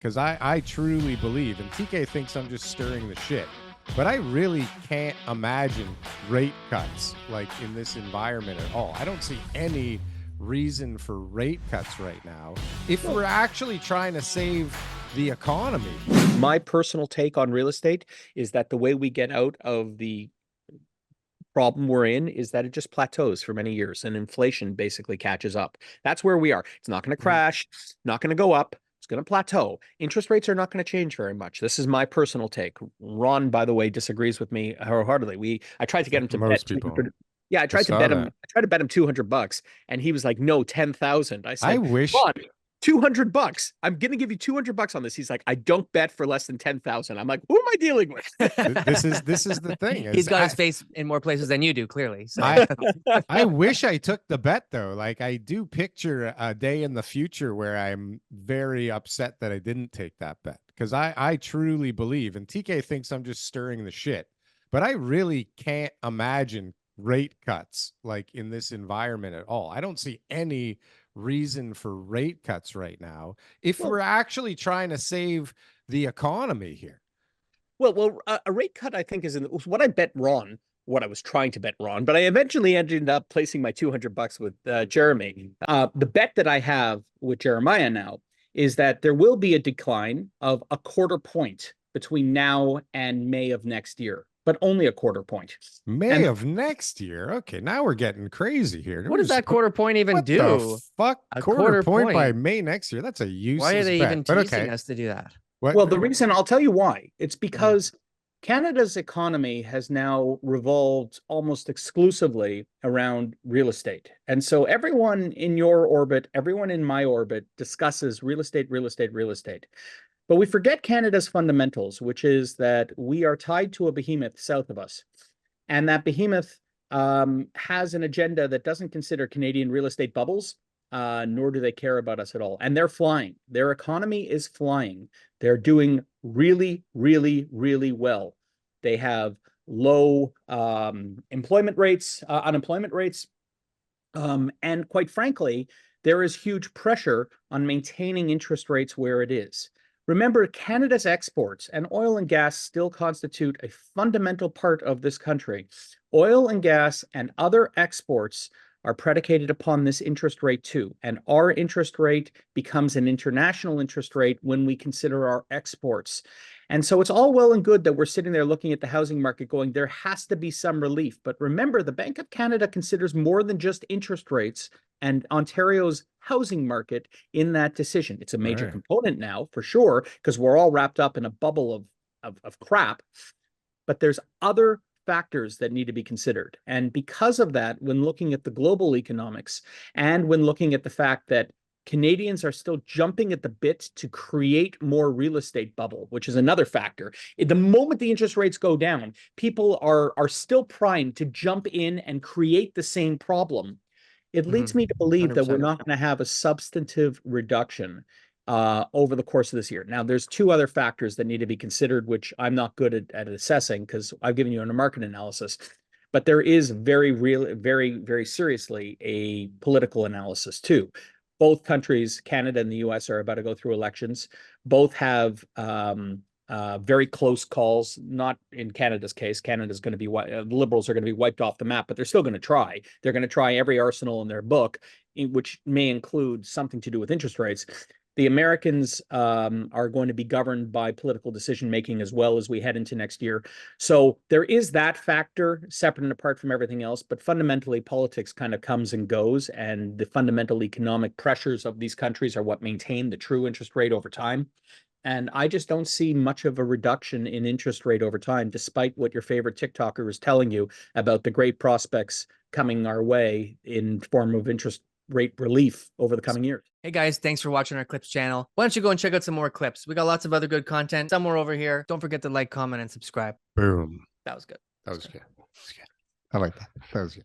because I truly believe, and TK thinks I'm just stirring the shit, but I really can't imagine rate cuts like in this environment at all. I don't see any reason for rate cuts right now if we're actually trying to save the economy. My personal take on real estate is that the way we get out of the problem we're in is that it just plateaus for many years and inflation basically catches up. That's where we are. It's not going to crash, not going to go up. It's going to plateau. Interest rates are not going to change very much. This is my personal take. Ron, by the way, disagrees with me wholeheartedly. I tried to get him to Most bet people. Yeah, I tried to bet him. I tried to bet him $200, and he was like, "No, 10,000." I said, I wish. Ron, $200. I'm gonna give you $200 on this. He's like, I don't bet for less than 10,000. I'm like, who am I dealing with? This is the thing. He's got his face in more places than you do, clearly. So I wish I took the bet though. Like I do picture a day in the future where I'm very upset that I didn't take that bet, because I truly believe, and TK thinks I'm just stirring the shit, but I really can't imagine rate cuts like in this environment at all. I don't see any reason for rate cuts right now if we're actually trying to save the economy here. Well, a rate cut, I think, is what I bet Ron, what I was trying to bet Ron, but I eventually ended up placing my $200 with Jeremy. The bet that I have with Jeremiah now is that there will be a decline of a quarter point between now and May of next year, but only a quarter point. May of next year? Okay, now we're getting crazy here. What does that quarter point even do? The fuck? A quarter point by May next year? That's a useless Why are they bet, even but teasing us to do that? What? Well, the reason, I'll tell you why. It's because Canada's economy has now revolved almost exclusively around real estate. And so everyone in your orbit, everyone in my orbit discusses real estate, real estate, real estate. But we forget Canada's fundamentals, which is that we are tied to a behemoth south of us. And that behemoth has an agenda that doesn't consider Canadian real estate bubbles, nor do they care about us at all. And they're flying. Their economy is flying. They're doing really, really, really well. They have low unemployment rates. And quite frankly, there is huge pressure on maintaining interest rates where it is. Remember, Canada's exports and oil and gas still constitute a fundamental part of this country. Oil and gas and other exports are predicated upon this interest rate too. And our interest rate becomes an international interest rate when we consider our exports. And so it's all well and good that we're sitting there looking at the housing market going, there has to be some relief. But remember, the Bank of Canada considers more than just interest rates and Ontario's housing market in that decision. It's a major component now, for sure, because we're all wrapped up in a bubble of crap. But there's other factors that need to be considered. And because of that, when looking at the global economics and when looking at the fact that Canadians are still jumping at the bit to create more real estate bubble, which is another factor. The moment the interest rates go down, people are still primed to jump in and create the same problem. It leads me to believe that we're not going to have a substantive reduction over the course of this year. Now, there's two other factors that need to be considered, which I'm not good at assessing because I've given you a market analysis. But there is very seriously a political analysis too. Both countries, Canada and the US, are about to go through elections. Both have very close calls. Not in Canada's case. Canada's going to be the Liberals are going to be wiped off the map, but they're still going to try. They're going to try every arsenal in their book, which may include something to do with interest rates. The Americans are going to be governed by political decision making as well as we head into next year. So there is that factor separate and apart from everything else. But fundamentally, politics kind of comes and goes, and the fundamental economic pressures of these countries are what maintain the true interest rate over time. And I just don't see much of a reduction in interest rate over time, despite what your favorite TikToker is telling you about the great prospects coming our way in form of interest rate relief over the coming years. Hey guys, thanks for watching our clips channel. Why don't you go and check out some more clips? We got lots of other good content somewhere over here. Don't forget to like, comment, and subscribe. Boom. That was good. That was good. I like that. That was good.